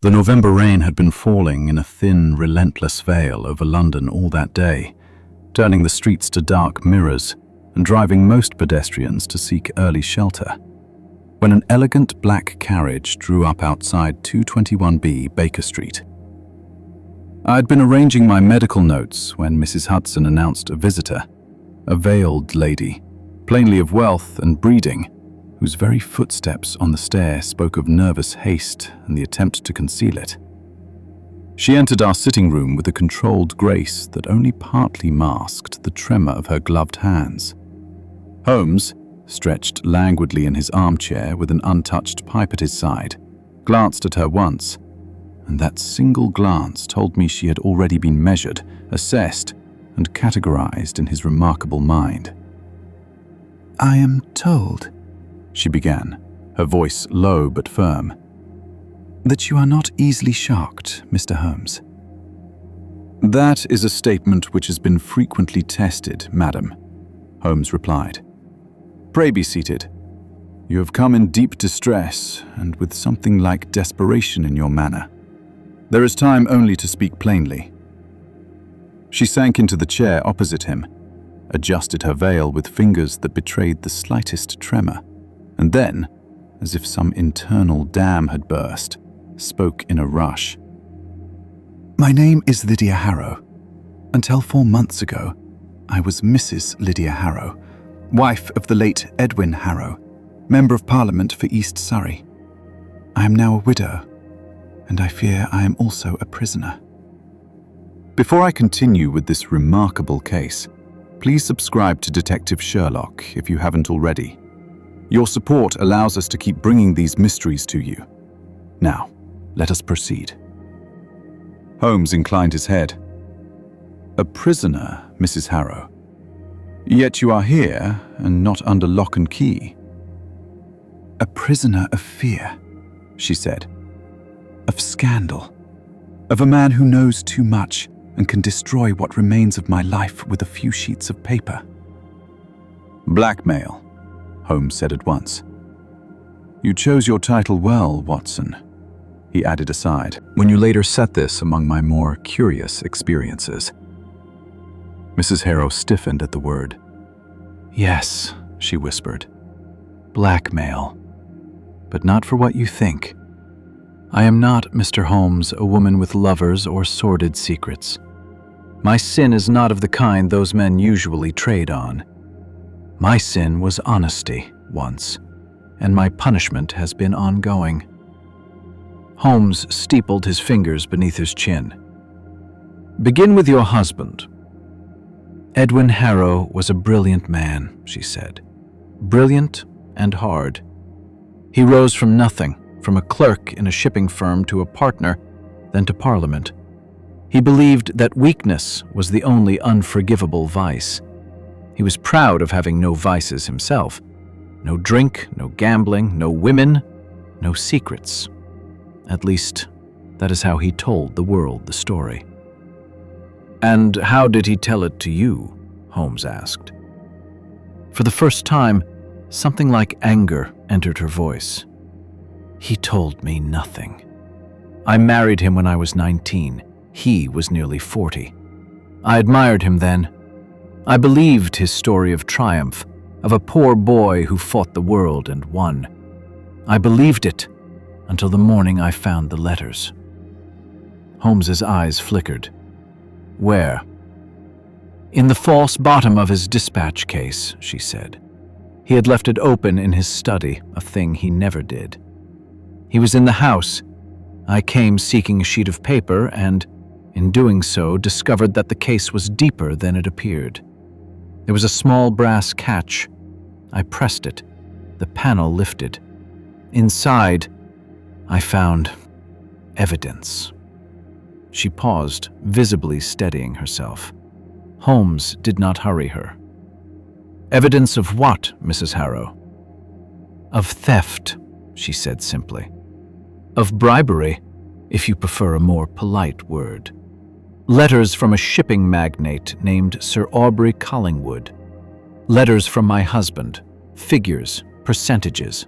The November rain had been falling in a thin, relentless veil over London all that day, turning the streets to dark mirrors and driving most pedestrians to seek early shelter. When an elegant black carriage drew up outside 221B Baker Street. I had been arranging my medical notes when Mrs. Hudson announced a visitor, a veiled lady, plainly of wealth and breeding, whose very footsteps on the stair spoke of nervous haste and the attempt to conceal it. She entered our sitting room with a controlled grace that only partly masked the tremor of her gloved hands. Holmes, stretched languidly in his armchair with an untouched pipe at his side, glanced at her once, and that single glance told me she had already been measured, assessed, and categorized in his remarkable mind. "I am told," she began, her voice low but firm, "that you are not easily shocked, Mr. Holmes." "That is a statement which has been frequently tested, madam," Holmes replied. "Pray be seated. You have come in deep distress and with something like desperation in your manner. There is time only to speak plainly." She sank into the chair opposite him, adjusted her veil with fingers that betrayed the slightest tremor, and then, as if some internal dam had burst, spoke in a rush. "My name is Lydia Harrow. Until 4 months ago, I was Mrs. Lydia Harrow, wife of the late Edwin Harrow, Member of Parliament for East Surrey. I am now a widow, and I fear I am also a prisoner." Before I continue with this remarkable case, please subscribe to Detective Sherlock if you haven't already. Your support allows us to keep bringing these mysteries to you. Now, let us proceed. Holmes inclined his head. "A prisoner, Mrs. Harrow. Yet you are here and not under lock and key." "A prisoner of fear," she said. "Of scandal. Of a man who knows too much and can destroy what remains of my life with a few sheets of paper." "Blackmail," Holmes said at once. "You chose your title well, Watson," he added aside, "when you later set this among my more curious experiences." Mrs. Harrow stiffened at the word. "Yes," she whispered. "Blackmail. But not for what you think. I am not, Mr. Holmes, a woman with lovers or sordid secrets. My sin is not of the kind those men usually trade on. My sin was honesty, once, and my punishment has been ongoing." Holmes steepled his fingers beneath his chin. "Begin with your husband." "Edwin Harrow was a brilliant man," she said. "Brilliant and hard. He rose from nothing, from a clerk in a shipping firm to a partner, then to Parliament. He believed that weakness was the only unforgivable vice. He was proud of having no vices himself. No drink, no gambling, no women, no secrets. At least, that is how he told the world the story." "And how did he tell it to you?" Holmes asked. For the first time, something like anger entered her voice. "He told me nothing. I married him when I was 19. He was nearly 40. I admired him then. I believed his story of triumph, of a poor boy who fought the world and won. I believed it until the morning I found the letters." Holmes's eyes flickered. "Where?" "In the false bottom of his dispatch case," she said. "He had left it open in his study, a thing he never did. He was in the house. I came seeking a sheet of paper and, in doing so, discovered that the case was deeper than it appeared. There was a small brass catch. I pressed it. The panel lifted. Inside, I found evidence." She paused, visibly steadying herself. Holmes did not hurry her. "Evidence of what, Mrs. Harrow?" "Of theft," she said simply. "Of bribery, if you prefer a more polite word. Letters from a shipping magnate named Sir Aubrey Collingwood. Letters from my husband, figures, percentages.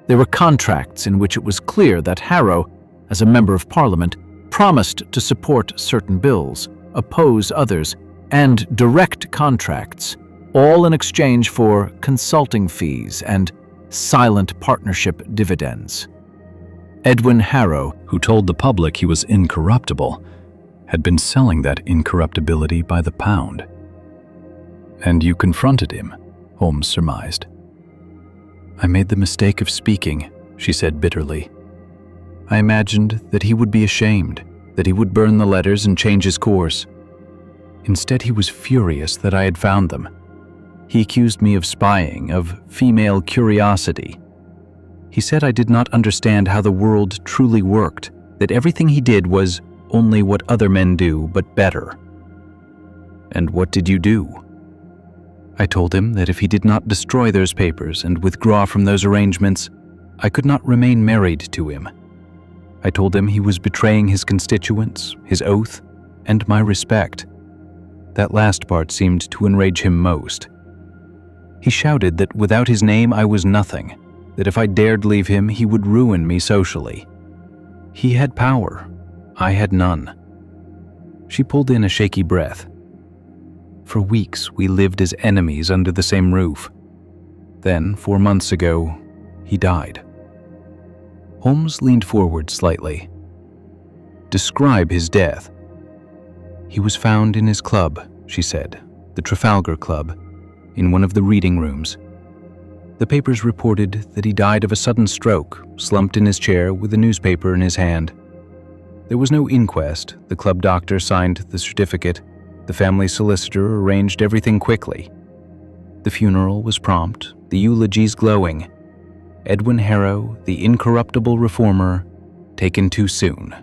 There were contracts in which it was clear that Harrow, as a member of Parliament, promised to support certain bills, oppose others, and direct contracts, all in exchange for consulting fees and silent partnership dividends. Edwin Harrow, who told the public he was incorruptible, had been selling that incorruptibility by the pound. And you confronted him, Holmes surmised. I made the mistake of speaking, she said bitterly. I imagined that he would be ashamed, that he would burn the letters and change his course. Instead, he was furious that I had found them. He accused me of spying, of female curiosity. He said I did not understand how the world truly worked, that everything he did was only what other men do, but better. And what did you do? I told him that if he did not destroy those papers and withdraw from those arrangements, I could not remain married to him. I told him he was betraying his constituents, his oath, and my respect. That last part seemed to enrage him most. He shouted that without his name I was nothing, that if I dared leave him, he would ruin me socially. He had power. I had none. She pulled in a shaky breath. For weeks, we lived as enemies under the same roof. Then, 4 months ago, he died. Holmes leaned forward slightly. Describe his death. He was found in his club, she said, the Trafalgar Club, in one of the reading rooms. The papers reported that he died of a sudden stroke, slumped in his chair with a newspaper in his hand. There was no inquest. The club doctor signed the certificate. The family solicitor arranged everything quickly. The funeral was prompt, the eulogies glowing. Edwin Harrow, the incorruptible reformer, taken too soon.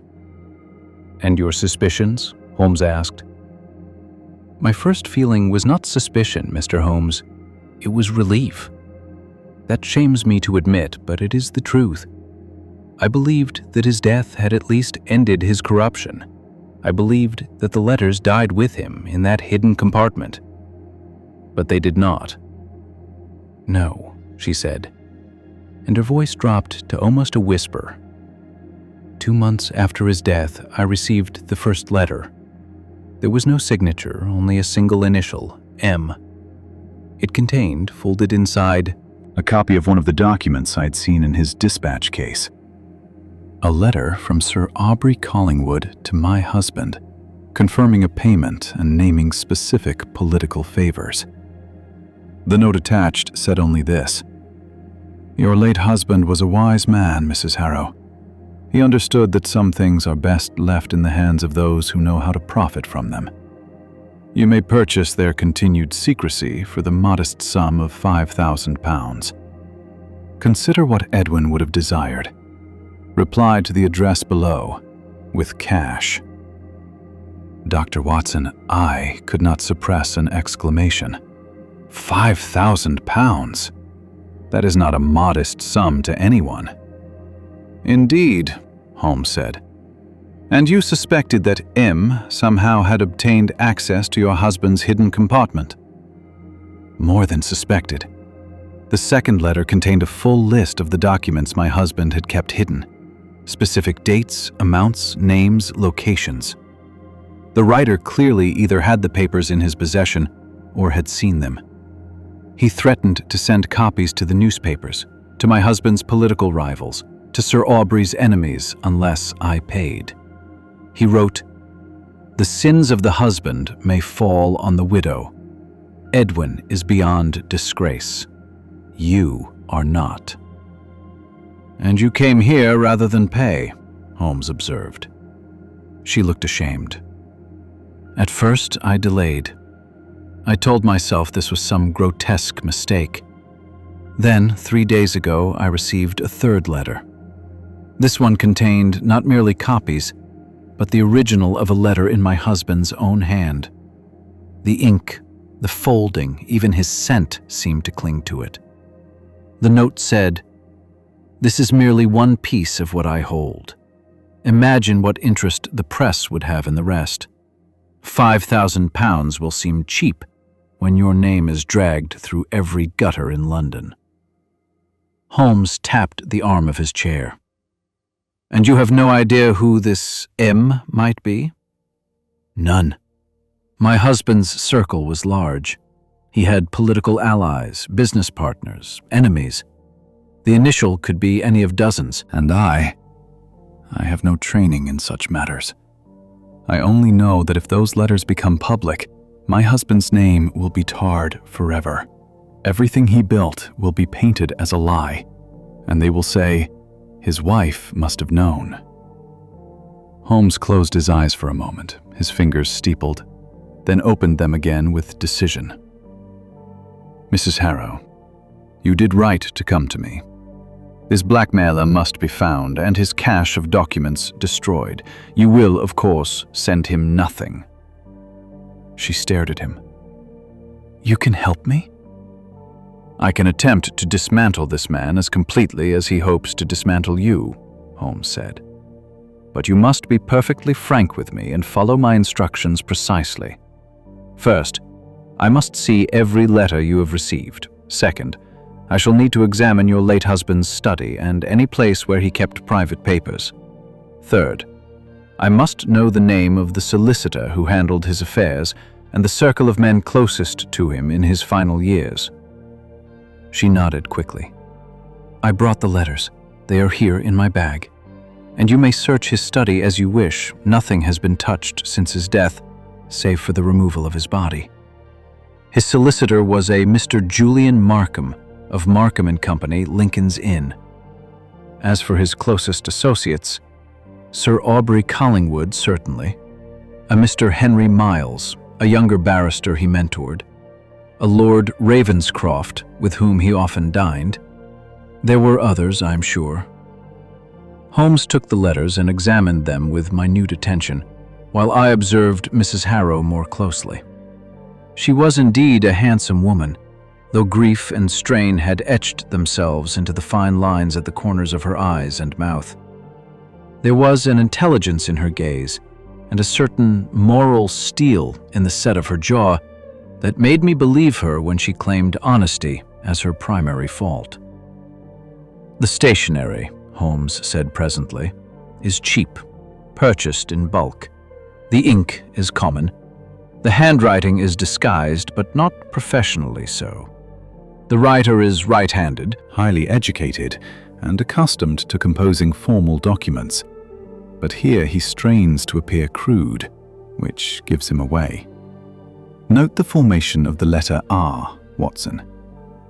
And your suspicions? Holmes asked. My first feeling was not suspicion, Mr. Holmes. It was relief. That shames me to admit, but it is the truth. I believed that his death had at least ended his corruption. I believed that the letters died with him in that hidden compartment. But they did not. No, she said, and her voice dropped to almost a whisper. 2 months after his death, I received the first letter. There was no signature, only a single initial, M. It contained, folded inside, a copy of one of the documents I'd seen in his dispatch case. A letter from Sir Aubrey Collingwood to my husband, confirming a payment and naming specific political favors. The note attached said only this: Your late husband was a wise man, Mrs. Harrow. He understood that some things are best left in the hands of those who know how to profit from them. You may purchase their continued secrecy for the modest sum of £5,000. Consider what Edwin would have desired. Reply to the address below, with cash. Dr. Watson, I could not suppress an exclamation. £5,000! That is not a modest sum to anyone. Indeed, Holmes said. And you suspected that M somehow had obtained access to your husband's hidden compartment? More than suspected. The second letter contained a full list of the documents my husband had kept hidden. Specific dates, amounts, names, locations. The writer clearly either had the papers in his possession or had seen them. He threatened to send copies to the newspapers, to my husband's political rivals, to Sir Aubrey's enemies unless I paid. He wrote, The sins of the husband may fall on the widow. Edwin is beyond disgrace. You are not. And you came here rather than pay, Holmes observed. She looked ashamed. At first, I delayed. I told myself this was some grotesque mistake. Then, 3 days ago, I received a third letter. This one contained not merely copies, but the original of a letter in my husband's own hand. The ink, the folding, even his scent seemed to cling to it. The note said, This is merely one piece of what I hold. Imagine what interest the press would have in the rest. £5,000 will seem cheap when your name is dragged through every gutter in London. Holmes tapped the arm of his chair. And you have no idea who this M might be? None. My husband's circle was large. He had political allies, business partners, enemies. The initial could be any of dozens. And I have no training in such matters. I only know that if those letters become public, my husband's name will be tarred forever. Everything he built will be painted as a lie, and they will say, his wife must have known. Holmes closed his eyes for a moment, his fingers steepled, then opened them again with decision. Mrs. Harrow, you did right to come to me. This blackmailer must be found and his cache of documents destroyed. You will, of course, send him nothing. She stared at him. You can help me? I can attempt to dismantle this man as completely as he hopes to dismantle you, Holmes said. But you must be perfectly frank with me and follow my instructions precisely. First, I must see every letter you have received. Second, I shall need to examine your late husband's study and any place where he kept private papers. Third, I must know the name of the solicitor who handled his affairs and the circle of men closest to him in his final years. She nodded quickly. I brought the letters. They are here in my bag. And you may search his study as you wish. Nothing has been touched since his death, save for the removal of his body. His solicitor was a Mr. Julian Markham of Markham & Company, Lincoln's Inn. As for his closest associates, Sir Aubrey Collingwood, certainly, a Mr. Henry Miles, a younger barrister he mentored, a Lord Ravenscroft, with whom he often dined. There were others, I'm sure. Holmes took the letters and examined them with minute attention, while I observed Mrs. Harrow more closely. She was indeed a handsome woman, though grief and strain had etched themselves into the fine lines at the corners of her eyes and mouth. There was an intelligence in her gaze, and a certain moral steel in the set of her jaw that made me believe her when she claimed honesty as her primary fault. The stationery, Holmes said presently, is cheap, purchased in bulk. The ink is common. The handwriting is disguised, but not professionally so. The writer is right-handed, highly educated, and accustomed to composing formal documents. But here he strains to appear crude, which gives him away. Note the formation of the letter R, Watson.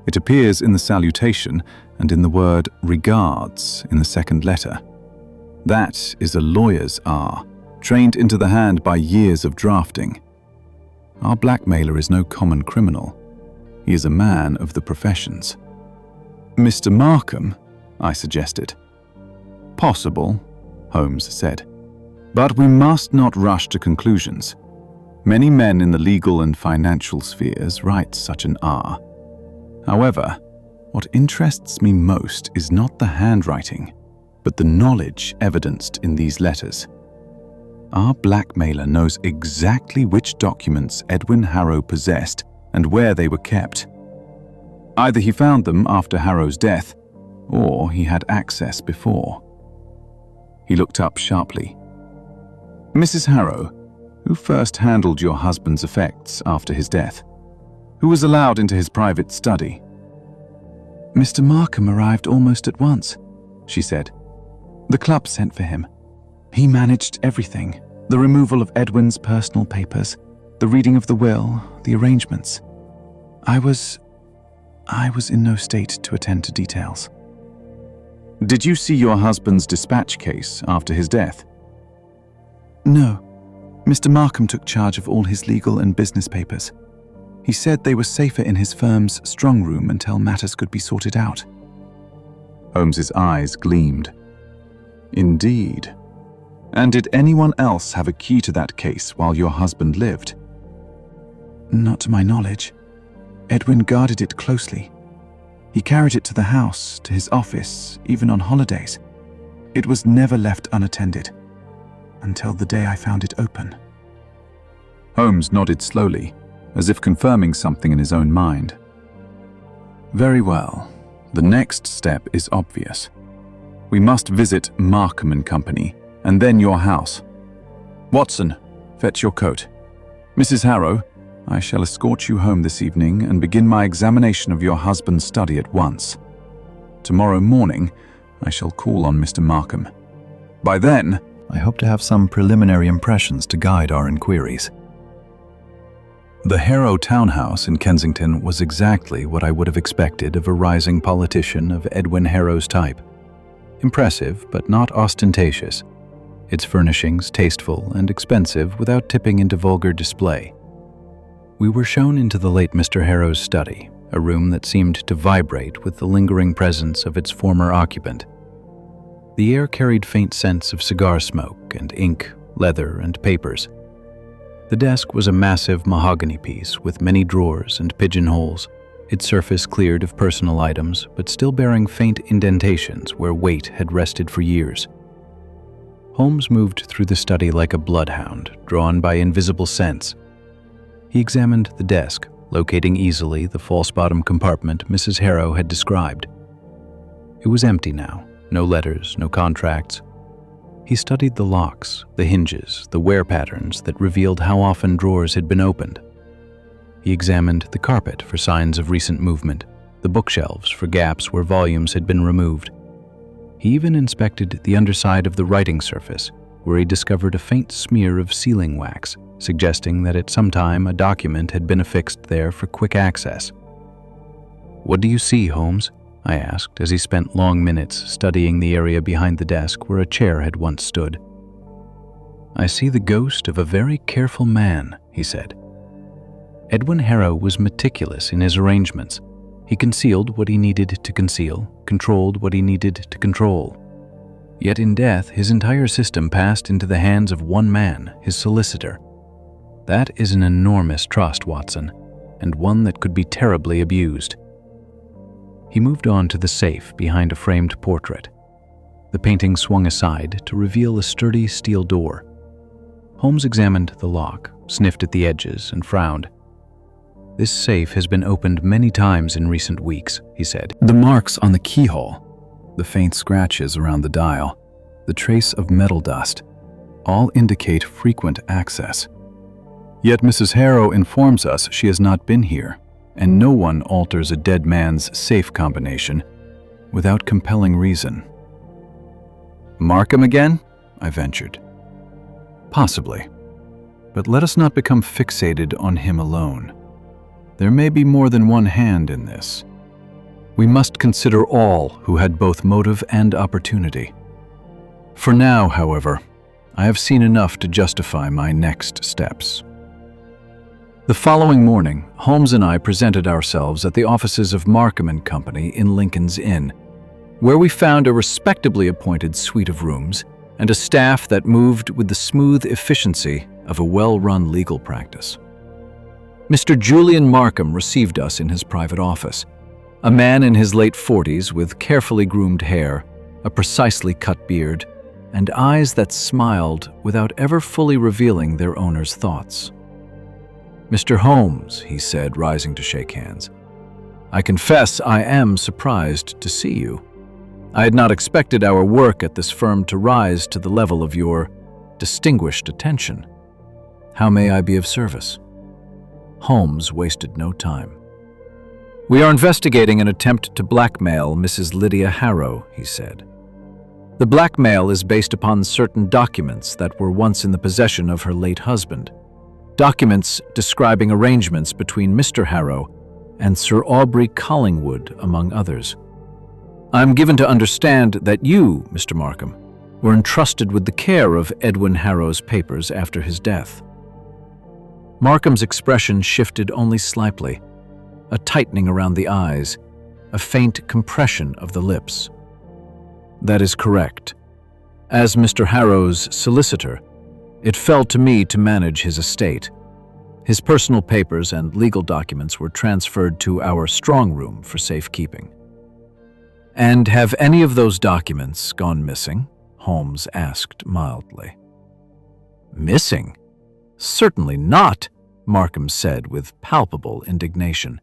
It appears in the salutation and in the word regards in the second letter. That is a lawyer's R, trained into the hand by years of drafting. Our blackmailer is no common criminal. He is a man of the professions. Mr. Markham, I suggested. Possible, Holmes said. But we must not rush to conclusions. Many men in the legal and financial spheres write such an R. However, what interests me most is not the handwriting, but the knowledge evidenced in these letters. Our blackmailer knows exactly which documents Edwin Harrow possessed and where they were kept. Either he found them after Harrow's death, or he had access before. He looked up sharply. Mrs. Harrow, who first handled your husband's effects after his death? Who was allowed into his private study? Mr. Markham arrived almost at once, she said. The club sent for him. He managed everything, the removal of Edwin's personal papers, the reading of the will, the arrangements. I was in no state to attend to details. Did you see your husband's dispatch case after his death? No. Mr. Markham took charge of all his legal and business papers. He said they were safer in his firm's strong room until matters could be sorted out. Holmes's eyes gleamed. Indeed. And did anyone else have a key to that case while your husband lived? Not to my knowledge. Edwin guarded it closely. He carried it to the house, to his office, even on holidays. It was never left unattended, until the day I found it open. Holmes nodded slowly, as if confirming something in his own mind. Very well. The next step is obvious. We must visit Markham and Company, and then your house. Watson, fetch your coat. Mrs. Harrow, I shall escort you home this evening and begin my examination of your husband's study at once. Tomorrow morning, I shall call on Mr. Markham. By then, I hope to have some preliminary impressions to guide our inquiries. The Harrow townhouse in Kensington was exactly what I would have expected of a rising politician of Edwin Harrow's type. Impressive, but not ostentatious. Its furnishings tasteful and expensive without tipping into vulgar display. We were shown into the late Mr. Harrow's study, a room that seemed to vibrate with the lingering presence of its former occupant. The air carried faint scents of cigar smoke and ink, leather, and papers. The desk was a massive mahogany piece with many drawers and pigeonholes, its surface cleared of personal items, but still bearing faint indentations where weight had rested for years. Holmes moved through the study like a bloodhound, drawn by invisible scents. He examined the desk, locating easily the false-bottom compartment Mrs. Harrow had described. It was empty now, no letters, no contracts. He studied the locks, the hinges, the wear patterns that revealed how often drawers had been opened. He examined the carpet for signs of recent movement, the bookshelves for gaps where volumes had been removed. He even inspected the underside of the writing surface, where he discovered a faint smear of sealing wax, suggesting that at some time a document had been affixed there for quick access. "What do you see, Holmes?" I asked as he spent long minutes studying the area behind the desk where a chair had once stood. "I see the ghost of a very careful man," he said. Edwin Harrow was meticulous in his arrangements. He concealed what he needed to conceal, controlled what he needed to control. Yet in death, his entire system passed into the hands of one man, his solicitor. That is an enormous trust, Watson, and one that could be terribly abused. He moved on to the safe behind a framed portrait. The painting swung aside to reveal a sturdy steel door. Holmes examined the lock, sniffed at the edges, and frowned. "This safe has been opened many times in recent weeks," he said. "The marks on the keyhole, the faint scratches around the dial, the trace of metal dust, all indicate frequent access. Yet Mrs. Harrow informs us she has not been here, and no one alters a dead man's safe combination without compelling reason." "Markham again?" I ventured. "Possibly. But let us not become fixated on him alone. There may be more than one hand in this. We must consider all who had both motive and opportunity. For now, however, I have seen enough to justify my next steps." The following morning, Holmes and I presented ourselves at the offices of Markham and Company in Lincoln's Inn, where we found a respectably appointed suite of rooms and a staff that moved with the smooth efficiency of a well-run legal practice. Mr. Julian Markham received us in his private office, a man in his late 40s with carefully groomed hair, a precisely cut beard, and eyes that smiled without ever fully revealing their owner's thoughts. "Mr. Holmes," he said, rising to shake hands, "I confess I am surprised to see you. I had not expected our work at this firm to rise to the level of your distinguished attention. How may I be of service?" Holmes wasted no time. "We are investigating an attempt to blackmail Mrs. Lydia Harrow," he said. "The blackmail is based upon certain documents that were once in the possession of her late husband. Documents describing arrangements between Mr. Harrow and Sir Aubrey Collingwood, among others. I am given to understand that you, Mr. Markham, were entrusted with the care of Edwin Harrow's papers after his death." Markham's expression shifted only slightly, a tightening around the eyes, a faint compression of the lips. "That is correct. As Mr. Harrow's solicitor, it fell to me to manage his estate. His personal papers and legal documents were transferred to our strong room for safekeeping." "And have any of those documents gone missing?" Holmes asked mildly. "Missing? Certainly not," Markham said with palpable indignation.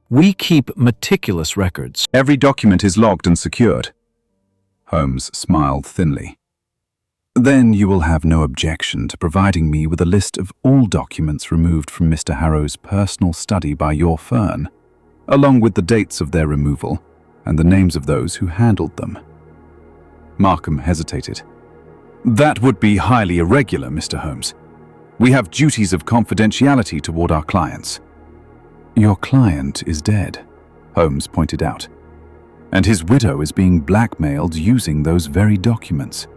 "We keep meticulous records. Every document is logged and secured. Holmes smiled thinly. "Then you will have no objection to providing me with a list of all documents removed from Mr. Harrow's personal study by your firm, along with the dates of their removal and the names of those who handled them." Markham hesitated. "That would be highly irregular, Mr. Holmes. We have duties of confidentiality toward our clients." "Your client is dead," Holmes pointed out, "and his widow is being blackmailed using those very documents.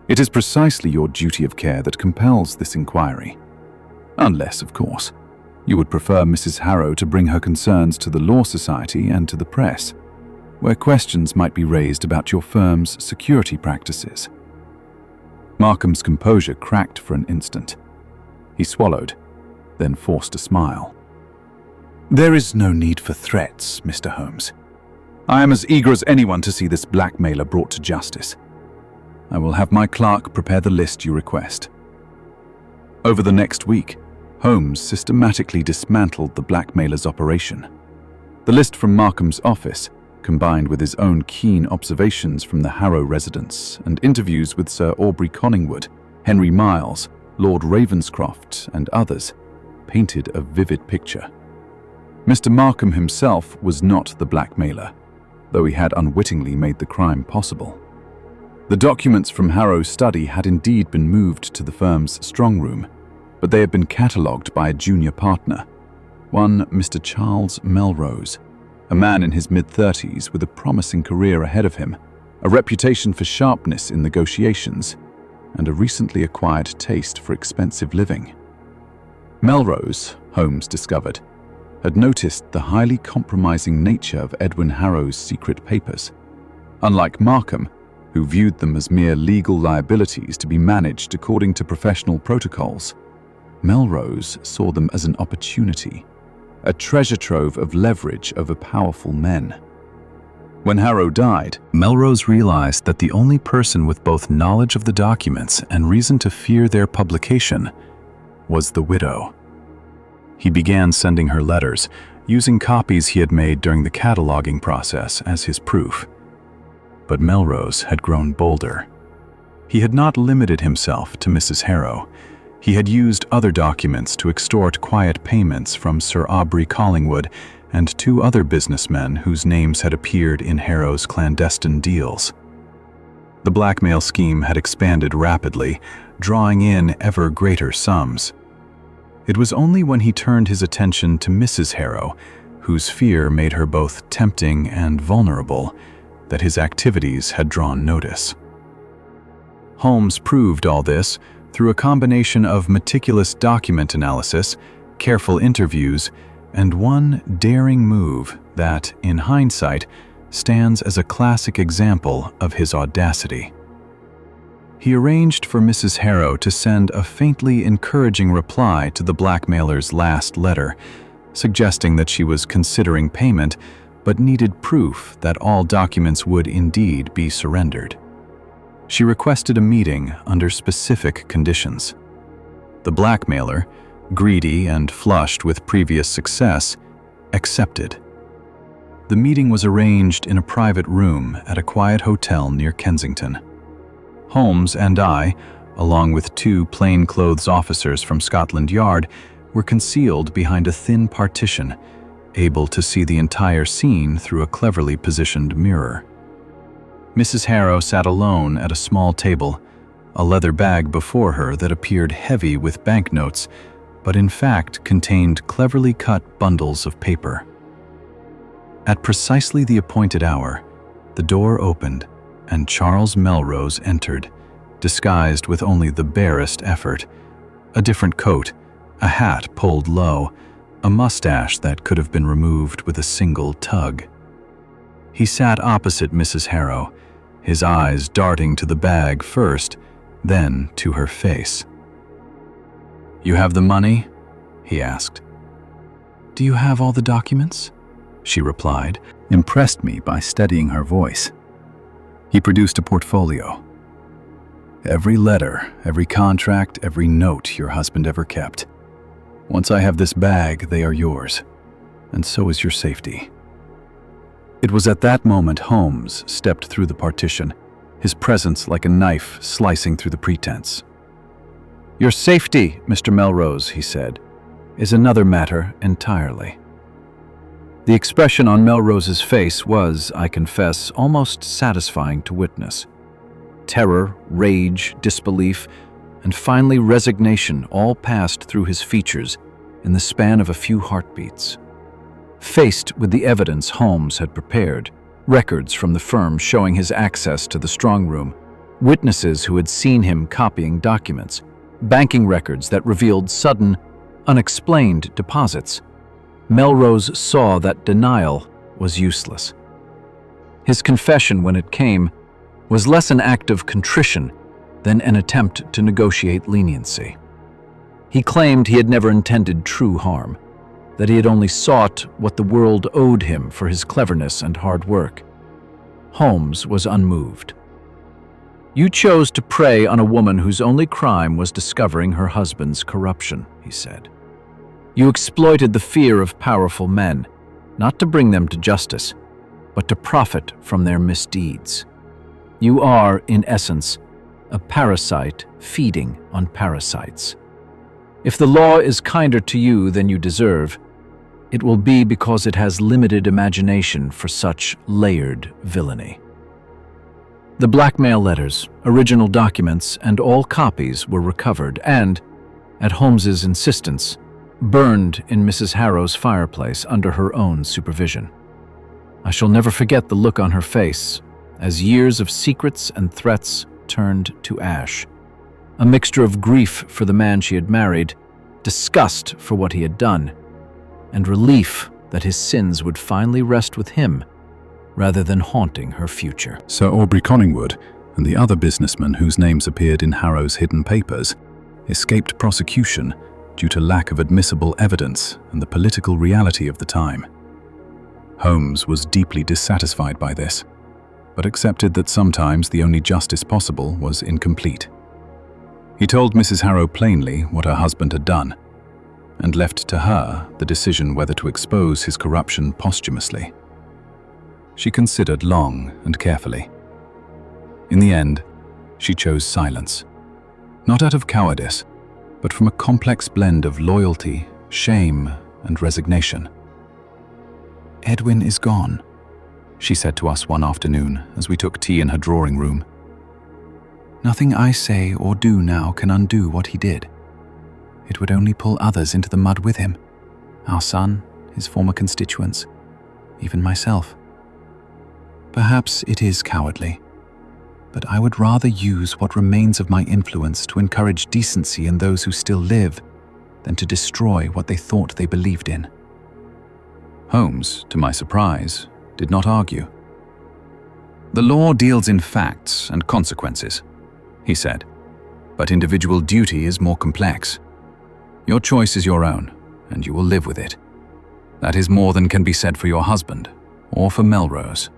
It is precisely your duty of care that compels this inquiry. Unless, of course, you would prefer Mrs. Harrow to bring her concerns to the Law Society and to the press, where questions might be raised about your firm's security practices." Markham's composure cracked for an instant. He swallowed, then forced a smile. "There is no need for threats, Mr. Holmes. I am as eager as anyone to see this blackmailer brought to justice. I will have my clerk prepare the list you request." Over the next week, Holmes systematically dismantled the blackmailer's operation. The list from Markham's office, combined with his own keen observations from the Harrow residence and interviews with Sir Aubrey Collingwood, Henry Miles, Lord Ravenscroft, and others, painted a vivid picture. Mr. Markham himself was not the blackmailer, though he had unwittingly made the crime possible. The documents from Harrow's study had indeed been moved to the firm's strong room, but they had been catalogued by a junior partner, one Mr. Charles Melrose, a man in his mid-30s with a promising career ahead of him, a reputation for sharpness in negotiations, and a recently acquired taste for expensive living. Melrose, Holmes discovered, had noticed the highly compromising nature of Edwin Harrow's secret papers. Unlike Markham, who viewed them as mere legal liabilities to be managed according to professional protocols, Melrose saw them as an opportunity, a treasure trove of leverage over powerful men. When Harrow died, Melrose realized that the only person with both knowledge of the documents and reason to fear their publication was the widow. He began sending her letters, using copies he had made during the cataloging process as his proof. But Melrose had grown bolder. He had not limited himself to Mrs. Harrow. He had used other documents to extort quiet payments from Sir Aubrey Collingwood and two other businessmen whose names had appeared in Harrow's clandestine deals. The blackmail scheme had expanded rapidly, drawing in ever greater sums. It was only when he turned his attention to Mrs. Harrow, whose fear made her both tempting and vulnerable, that his activities had drawn notice. Holmes proved all this through a combination of meticulous document analysis, careful interviews, and one daring move that, in hindsight, stands as a classic example of his audacity. He arranged for Mrs. Harrow to send a faintly encouraging reply to the blackmailer's last letter, suggesting that she was considering payment but needed proof that all documents would indeed be surrendered. She requested a meeting under specific conditions. The blackmailer, greedy and flushed with previous success, accepted. The meeting was arranged in a private room at a quiet hotel near Kensington. Holmes and I, along with two plainclothes officers from Scotland Yard, were concealed behind a thin partition, able to see the entire scene through a cleverly positioned mirror. Mrs. Harrow sat alone at a small table, a leather bag before her that appeared heavy with banknotes, but in fact contained cleverly cut bundles of paper. At precisely the appointed hour, the door opened and Charles Melrose entered, disguised with only the barest effort. A different coat, a hat pulled low, a mustache that could have been removed with a single tug. He sat opposite Mrs. Harrow, his eyes darting to the bag first, then to her face. "You have the money?" he asked. "Do you have all the documents?" she replied, impressed me by steadying her voice. He produced a portfolio. "Every letter, every contract, every note your husband ever kept. Once I have this bag, they are yours, and so is your safety." It was at that moment Holmes stepped through the partition, his presence like a knife slicing through the pretense. "Your safety, Mr. Melrose," he said, "is another matter entirely." The expression on Melrose's face was, I confess, almost satisfying to witness. Terror, rage, disbelief, and finally resignation all passed through his features in the span of a few heartbeats. Faced with the evidence Holmes had prepared, records from the firm showing his access to the strong room, witnesses who had seen him copying documents, banking records that revealed sudden, unexplained deposits, Melrose saw that denial was useless. His confession, when it came, was less an act of contrition than an attempt to negotiate leniency. He claimed he had never intended true harm, that he had only sought what the world owed him for his cleverness and hard work. Holmes was unmoved. "You chose to prey on a woman whose only crime was discovering her husband's corruption," he said. "You exploited the fear of powerful men, not to bring them to justice, but to profit from their misdeeds. You are, in essence, a parasite feeding on parasites. If the law is kinder to you than you deserve, it will be because it has limited imagination for such layered villainy." The blackmail letters, original documents, and all copies were recovered and, at Holmes's insistence, burned in Mrs. Harrow's fireplace under her own supervision. I shall never forget the look on her face as years of secrets and threats turned to ash. A mixture of grief for the man she had married, disgust for what he had done, and relief that his sins would finally rest with him rather than haunting her future. Sir Aubrey Collingwood and the other businessmen whose names appeared in Harrow's hidden papers escaped prosecution due to lack of admissible evidence and the political reality of the time. Holmes was deeply dissatisfied by this, but accepted that sometimes the only justice possible was incomplete. He told Mrs. Harrow plainly what her husband had done, and left to her the decision whether to expose his corruption posthumously. She considered long and carefully. In the end, she chose silence, not out of cowardice, but from a complex blend of loyalty, shame, and resignation. "Edwin is gone," she said to us one afternoon as we took tea in her drawing room. "Nothing I say or do now can undo what he did. It would only pull others into the mud with him, our son, his former constituents, even myself. Perhaps it is cowardly, but I would rather use what remains of my influence to encourage decency in those who still live than to destroy what they thought they believed in." Holmes, to my surprise, did not argue. "The law deals in facts and consequences," he said, "but individual duty is more complex. Your choice is your own, and you will live with it. That is more than can be said for your husband, or for Melrose.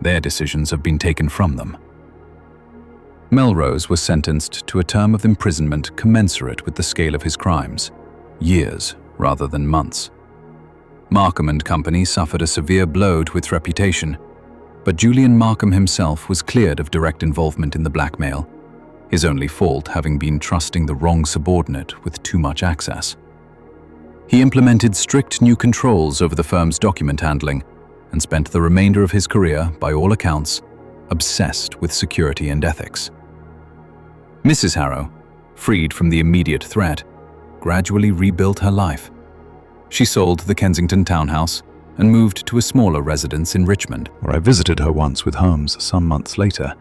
Their decisions have been taken from them." Melrose was sentenced to a term of imprisonment commensurate with the scale of his crimes, years rather than months. Markham and Company suffered a severe blow to its reputation, but Julian Markham himself was cleared of direct involvement in the blackmail, his only fault having been trusting the wrong subordinate with too much access. He implemented strict new controls over the firm's document handling and spent the remainder of his career, by all accounts, obsessed with security and ethics. Mrs. Harrow, freed from the immediate threat, gradually rebuilt her life. She sold the Kensington townhouse and moved to a smaller residence in Richmond, where I visited her once with Holmes some months later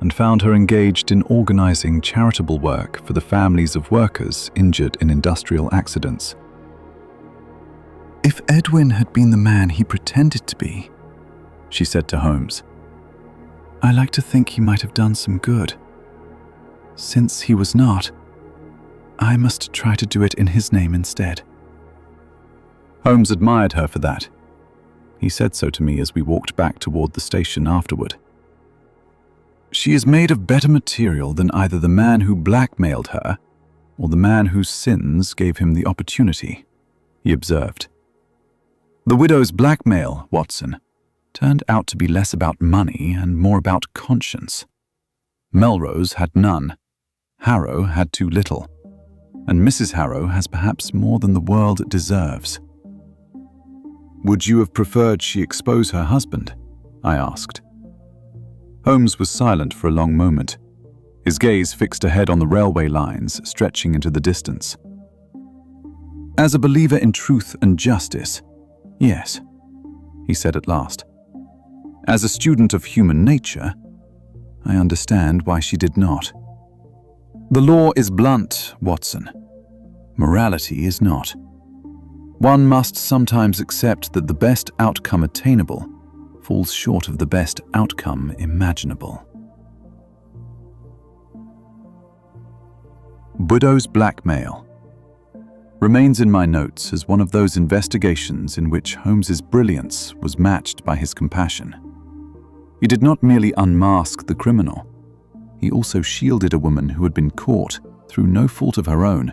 and found her engaged in organizing charitable work for the families of workers injured in industrial accidents. "If Edwin had been the man he pretended to be," she said to Holmes, "I like to think he might have done some good. Since he was not, I must try to do it in his name instead." Holmes admired her for that. He said so to me as we walked back toward the station afterward. "She is made of better material than either the man who blackmailed her or the man whose sins gave him the opportunity," he observed. "The widow's blackmail, Watson, turned out to be less about money and more about conscience. Melrose had none. Harrow had too little. And Mrs. Harrow has perhaps more than the world deserves. Would you have preferred she expose her husband? I asked. Holmes was silent for a long moment, his gaze fixed ahead on the railway lines stretching into the distance. As a believer in truth and justice, yes, he said at last. As a student of human nature, I understand why she did not. The law is blunt, Watson. Morality is not. One must sometimes accept that the best outcome attainable falls short of the best outcome imaginable. Widow's Blackmail remains in my notes as one of those investigations in which Holmes's brilliance was matched by his compassion. He did not merely unmask the criminal, he also shielded a woman who had been caught, through no fault of her own,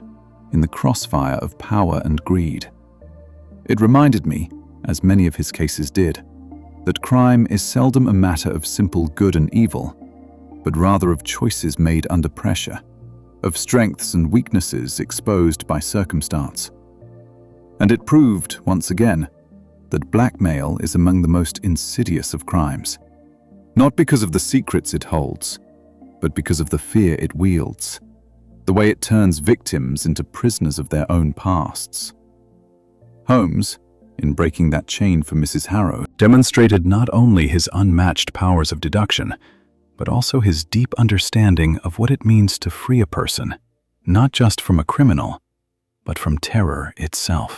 in the crossfire of power and greed. It reminded me, as many of his cases did, that crime is seldom a matter of simple good and evil, but rather of choices made under pressure, of strengths and weaknesses exposed by circumstance. And it proved, once again, that blackmail is among the most insidious of crimes, not because of the secrets it holds, but because of the fear it wields, the way it turns victims into prisoners of their own pasts. Holmes, in breaking that chain for Mrs. Harrow, demonstrated not only his unmatched powers of deduction, but also his deep understanding of what it means to free a person, not just from a criminal, but from terror itself.